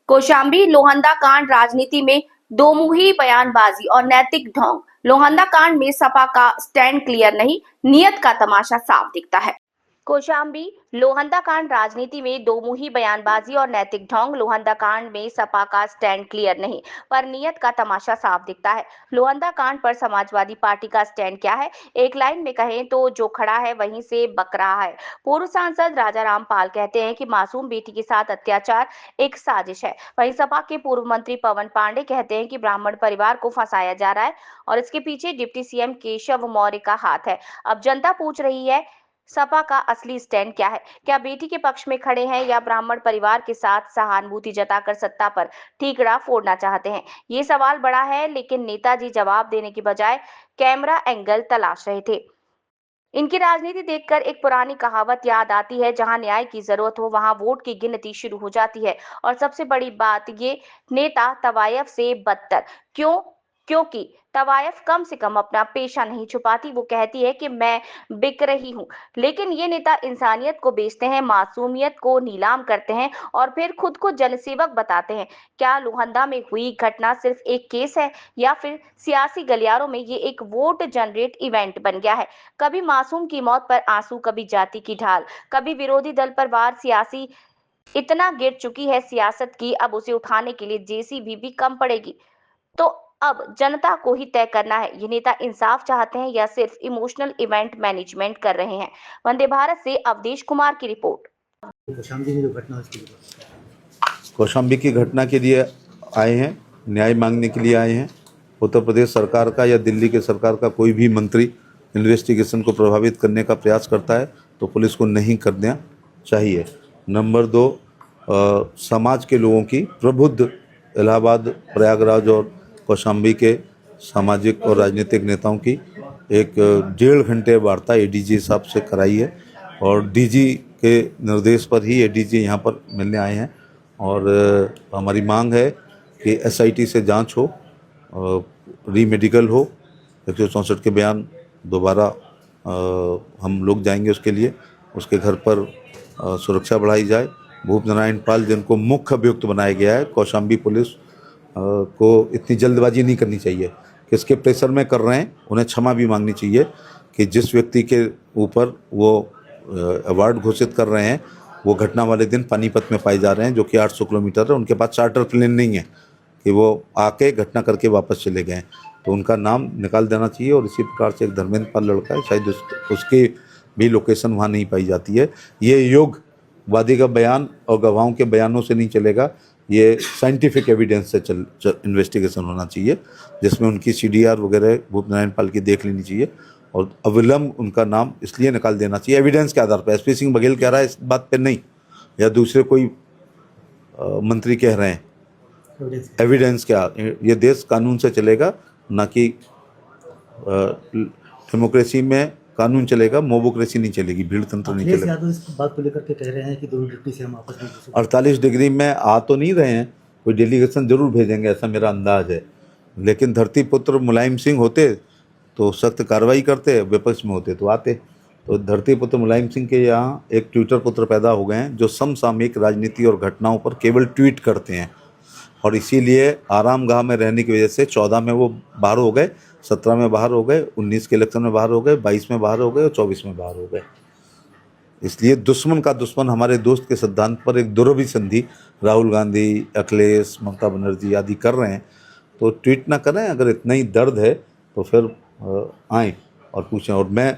कौशाम्बी लोहंदा कांड राजनीति में दोमुही बयानबाजी और नैतिक ढोंग। लोहंदा कांड में सपा का स्टैंड क्लियर नहीं, नियत का तमाशा साफ दिखता है। कौशाम्बी लोहंदा कांड राजनीति में दोमुही बयानबाजी और नैतिक ढोंग। लोहंदा कांड में सपा का स्टैंड क्लियर नहीं, पर नियत का तमाशा साफ दिखता है। लोहंदा कांड पर समाजवादी पार्टी का स्टैंड क्या है? एक लाइन में कहें तो जो खड़ा है वहीं से बक रहा है। पूर्व सांसद राजा रामपाल कहते हैं कि मासूम बेटी के साथ अत्याचार एक साजिश है। वहीं सपा के पूर्व मंत्री पवन पांडे कहते हैं कि ब्राह्मण परिवार को फंसाया जा रहा है और इसके पीछे डिप्टी सीएम केशव मौर्य का हाथ है। अब जनता पूछ रही है, सपा का असली स्टैंड क्या है? क्या बेटी के पक्ष में खड़े हैं या ब्राह्मण परिवार के साथ सहानुभूति जताकर सत्ता पर ठीकरा फोड़ना चाहते हैं? ये सवाल बड़ा है, लेकिन नेताजी जवाब देने की बजाय कैमरा एंगल तलाश रहे थे। इनकी राजनीति देखकर एक पुरानी कहावत याद आती है, जहां न्याय की जरूरत हो वहां वोट की गिनती शुरू हो जाती है। और सबसे बड़ी बात ये, नेता तवायफ से बदतर। क्यों? क्योंकि तवायफ कम से कम अपना पेशा नहीं छुपाती। वो कहती है कि मैं बिक रही हूँ, लेकिन ये नेता इंसानियत को बेचते हैं, मासूमियत को नीलाम करते हैं और फिर खुद को जनसेवक बताते हैं। क्या लोहंदा में हुई घटना सिर्फ एक केस है या फिर सियासी गलियारों में ये एक वोट जनरेट इवेंट बन गया है? कभी मासूम की मौत पर आंसू, कभी जाति की ढाल, कभी विरोधी दल पर वार। सियासी इतना गिर चुकी है सियासत की, अब उसे उठाने के लिए जेसीबी भी कम पड़ेगी। तो अब जनता को ही तय करना है, ये नेता इंसाफ चाहते हैं या सिर्फ इमोशनल इवेंट मैनेजमेंट कर रहे हैं। वंदे भारत से अवधेश कुमार की रिपोर्ट। कौशाम्बी में जो घटना उसकी कौशाम्बी की घटना के लिए आए हैं, न्याय मांगने के लिए आए हैं। उत्तर प्रदेश सरकार का या दिल्ली के सरकार का कोई भी मंत्री इन्वेस्टिगेशन को प्रभावित करने का प्रयास करता है तो पुलिस को नहीं करना चाहिए। नंबर 2, समाज के लोगों की, प्रबुद्ध इलाहाबाद, प्रयागराज और कौशाम्बी के सामाजिक और राजनीतिक नेताओं की एक 1.5 घंटे वार्ता एडीजी साहब से कराई है और डीजी के निर्देश पर ही एडीजी यहाँ पर मिलने आए हैं। और हमारी मांग है कि एसआईटी से जांच हो, रीमेडिकल हो, 164 के बयान दोबारा हम लोग जाएंगे उसके लिए, उसके घर पर सुरक्षा बढ़ाई जाए। भूप नारायण पाल, जिनको मुख्य अभियुक्त बनाया गया है, कौशाम्बी पुलिस को इतनी जल्दबाजी नहीं करनी चाहिए। किसके प्रेशर में कर रहे हैं, उन्हें क्षमा भी मांगनी चाहिए कि जिस व्यक्ति के ऊपर वो अवार्ड घोषित कर रहे हैं वो घटना वाले दिन पानीपत में पाए जा रहे हैं, जो कि 800 किलोमीटर है। उनके पास चार्टर प्लेन नहीं है कि वो आके घटना करके वापस चले गए, तो उनका नाम निकाल देना चाहिए। और इसी प्रकार से एक धर्मेंद्र पाल लड़का है, शायद उसकी भी लोकेशन वहाँ नहीं पाई जाती है। ये युग वादी का बयान और गवाहों के बयानों से नहीं चलेगा, ये साइंटिफिक एविडेंस से इन्वेस्टिगेशन होना चाहिए, जिसमें उनकी सीडीआर वगैरह भूप नारायण पाल की देख लेनी चाहिए और अविलंब उनका नाम इसलिए निकाल देना चाहिए एविडेंस के आधार पर। एसपी सिंह बघेल कह रहा है इस बात पे नहीं, या दूसरे कोई मंत्री कह रहे हैं, एविडेंस क्या। ये देश कानून से चलेगा, ना कि डेमोक्रेसी में कानून चलेगा, मोबोक्रेसी नहीं चलेगी, भीड़ तंत्र नहीं चलेगा। यादव इस बात को लेकर के कह रहे हैं कि दोनों डिप्टी से हम आपस में 48 डिग्री में आ तो नहीं रहे हैं, कोई डेलीगेशन जरूर भेजेंगे ऐसा मेरा अंदाज है। लेकिन धरती पुत्र मुलायम सिंह होते तो सख्त कार्रवाई करते, विपक्ष में होते तो आते। तो धरती पुत्र मुलायम सिंह के यहाँ एक ट्विटर पुत्र पैदा हो गए हैं जो समसामयिक राजनीति और घटनाओं पर केवल ट्वीट करते हैं, और इसीलिए आराम गाह में रहने की वजह से 14 में वो बाहर हो गए, 17 में बाहर हो गए, 19 के इलेक्शन में बाहर हो गए, 22 में बाहर हो गए और 24 में बाहर हो गए। इसलिए दुश्मन का दुश्मन हमारे दोस्त के सिद्धांत पर एक दुरभिसंधि राहुल गांधी, अखिलेश, ममता बनर्जी आदि कर रहे हैं, तो ट्वीट ना करें। अगर इतना ही दर्द है तो फिर आएँ और पूछें। और मैं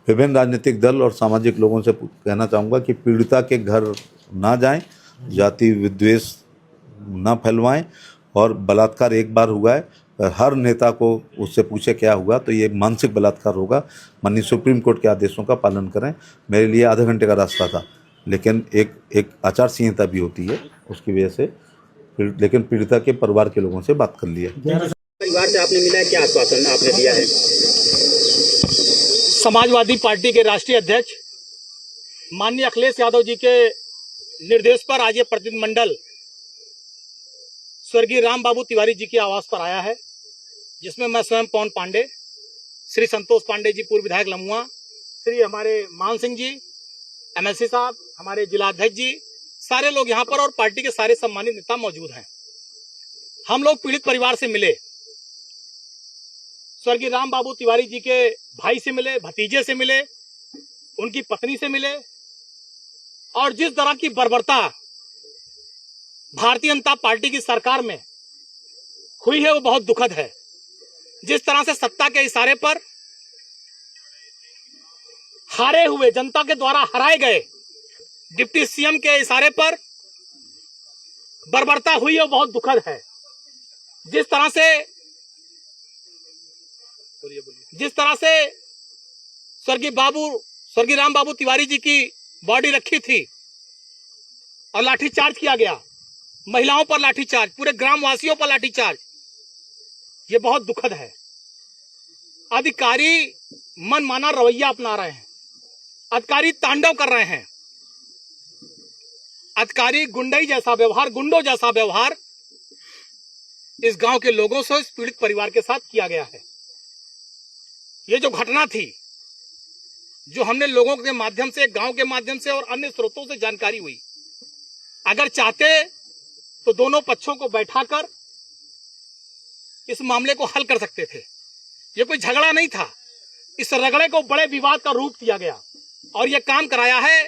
विभिन्न राजनीतिक दल और सामाजिक लोगों से कहना चाहूँगा कि पीड़िता के घर ना जाएं, जाति विद्वेष ना फैलवाएं, और बलात्कार एक बार हुआ है, हर नेता को उससे पूछे क्या हुआ, तो ये मानसिक बलात्कार होगा। माननीय सुप्रीम कोर्ट के आदेशों का पालन करें। मेरे लिए आधे घंटे का रास्ता था, लेकिन एक आचार संहिता भी होती है, उसकी वजह से लेकिन पीड़िता के परिवार के लोगों से बात कर लिया। परिवार से आपने मिला है, क्या आश्वासन आपने दिया है? समाजवादी पार्टी के राष्ट्रीय अध्यक्ष माननीय अखिलेश यादव जी के निर्देश पर आज ये प्रतिनिधिमंडल स्वर्गीय राम बाबू तिवारी जी के आवास पर आया है, जिसमें मैं स्वयं पवन पांडे, श्री संतोष पांडे जी पूर्व विधायक लमुआ, श्री हमारे मान सिंह जी एमएलसी साहब, हमारे जिला अध्यक्ष जी, सारे लोग यहाँ पर और पार्टी के सारे सम्मानित नेता मौजूद हैं। हम लोग पीड़ित परिवार से मिले, स्वर्गीय राम बाबू तिवारी जी के भाई से मिले, भतीजे से मिले, उनकी पत्नी से मिले, और जिस तरह की बर्बरता भारतीय जनता पार्टी की सरकार में हुई है वो बहुत दुखद है। जिस तरह से सत्ता के इशारे पर हारे हुए, जनता के द्वारा हराए गए डिप्टी सीएम के इशारे पर बर्बरता हुई है वो बहुत दुखद है। जिस तरह से स्वर्गीय राम बाबू तिवारी जी की बॉडी रखी थी और लाठीचार्ज किया गया, महिलाओं पर लाठीचार्ज, पूरे ग्रामवासियों पर लाठीचार्ज, ये बहुत दुखद है। अधिकारी मनमाना रवैया अपना रहे हैं, अधिकारी तांडव कर रहे हैं, अधिकारी गुंडई जैसा व्यवहार, गुंडों जैसा व्यवहार इस गांव के लोगों से, इस पीड़ित परिवार के साथ किया गया है। ये जो घटना थी, जो हमने लोगों के माध्यम से, गांव के माध्यम से और अन्य स्रोतों से जानकारी हुई, अगर चाहते तो दोनों पक्षों को बैठाकर इस मामले को हल कर सकते थे। ये कोई झगड़ा नहीं था, इस रगड़े को बड़े विवाद का रूप दिया गया और ये काम कराया है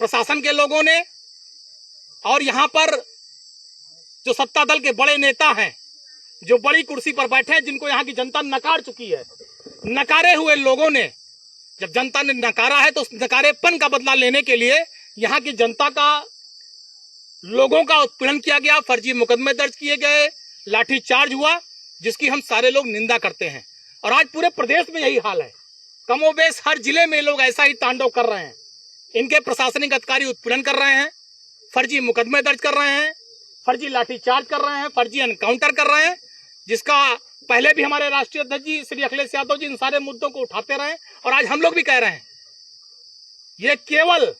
प्रशासन के लोगों ने। और यहां पर जो सत्ता दल के बड़े नेता हैं, जो बड़ी कुर्सी पर बैठे हैं, जिनको यहां की जनता नकार चुकी है, नकारे हुए लोगों ने, जब जनता ने नकारा है तो उस नकारेपन का बदला लेने के लिए यहां की जनता का, लोगों का उत्पीड़न किया गया, फर्जी मुकदमे दर्ज किए गए, लाठीचार्ज हुआ, जिसकी हम सारे लोग निंदा करते हैं। और आज पूरे प्रदेश में यही हाल है, कमोबेश हर जिले में लोग ऐसा ही तांडव कर रहे हैं। इनके प्रशासनिक अधिकारी उत्पीड़न कर रहे हैं, फर्जी मुकदमे दर्ज कर रहे हैं, फर्जी लाठीचार्ज कर रहे हैं, फर्जी एनकाउंटर कर रहे हैं, जिसका पहले भी हमारे राष्ट्रीय अध्यक्ष जी श्री अखिलेश यादव जी इन सारे मुद्दों को उठाते रहे और आज हम लोग भी कह रहे हैं। ये केवल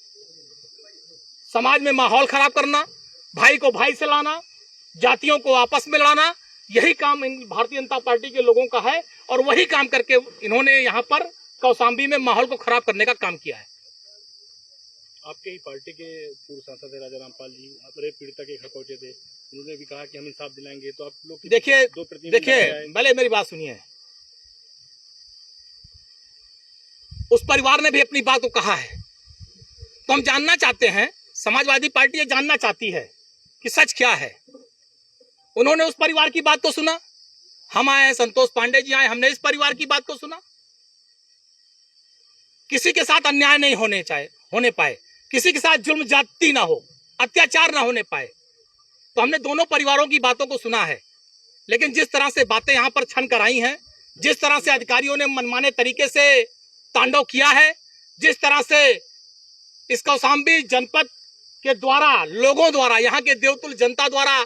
समाज में माहौल खराब करना, भाई को भाई से लाना, जातियों को आपस में लड़ाना, यही काम इन भारतीय जनता पार्टी के लोगों का है। और वही काम करके इन्होंने यहाँ पर कौशाम्बी में माहौल को खराब करने का काम किया है। आपके ही पार्टी के पूर्व सांसद राजा रामपाल जी अपने पीड़िता के घर पहुंचे थे, उन्होंने भी कहा कि हम इंसाफ दिलाएंगे। तो आप लोग देखिए देखिए पहले मेरी बात सुनिए। उस परिवार ने भी अपनी बात को कहा है, तो हम जानना चाहते हैं, समाजवादी पार्टी ये जानना चाहती है कि सच क्या है। उन्होंने उस परिवार की बात तो सुना, हम आए, संतोष पांडे जी आए, हमने इस परिवार की बात को सुना। किसी के साथ अन्याय नहीं होने पाए, किसी के साथ जुल्म ज्यादती ना हो, अत्याचार ना होने पाए, तो हमने दोनों परिवारों की बातों को सुना है। लेकिन जिस तरह से बातें यहाँ पर छन कर आई हैं, जिस तरह से अधिकारियों ने मनमाने तरीके से तांडव किया है, जिस तरह से इस कौशाम्बी जनपद के द्वारा, लोगों द्वारा, यहाँ के देवतुल जनता द्वारा,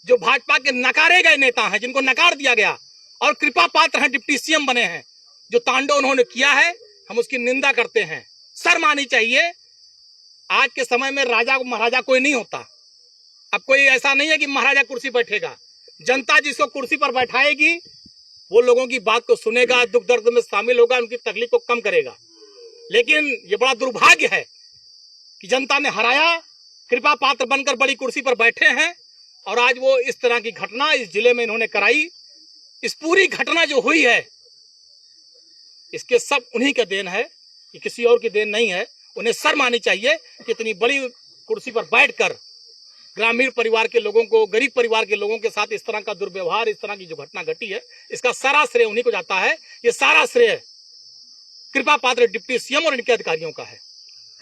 जो भाजपा के नकारे गए नेता हैं, जिनको नकार दिया गया और कृपा पात्र हैं, डिप्टी सीएम बने हैं, जो तांडव उन्होंने किया है, हम उसकी निंदा करते हैं। शर्म आनी चाहिए। आज के समय में राजा महाराजा कोई नहीं होता। अब कोई ऐसा नहीं है कि महाराजा कुर्सी बैठेगा। जनता जिसको कुर्सी पर बैठाएगी वो लोगों की बात को सुनेगा, दुख दर्द में शामिल होगा, उनकी तकलीफ को कम करेगा। लेकिन ये बड़ा दुर्भाग्य है कि जनता ने हराया, कृपा पात्र बनकर बड़ी कुर्सी पर बैठे हैं और आज वो इस तरह की घटना इस जिले में इन्होंने कराई। इस पूरी घटना जो हुई है, इसके सब उन्हीं का देन है, कि किसी और की देन नहीं है। उन्हें शर्म आनी चाहिए कि इतनी बड़ी कुर्सी पर बैठकर ग्रामीण परिवार के लोगों को, गरीब परिवार के लोगों के साथ इस तरह का दुर्व्यवहार, इस तरह की जो घटना घटी है, इसका सारा श्रेय उन्हीं को जाता है। ये सारा श्रेय कृपा पात्र डिप्टी सीएम और इनके अधिकारियों का है।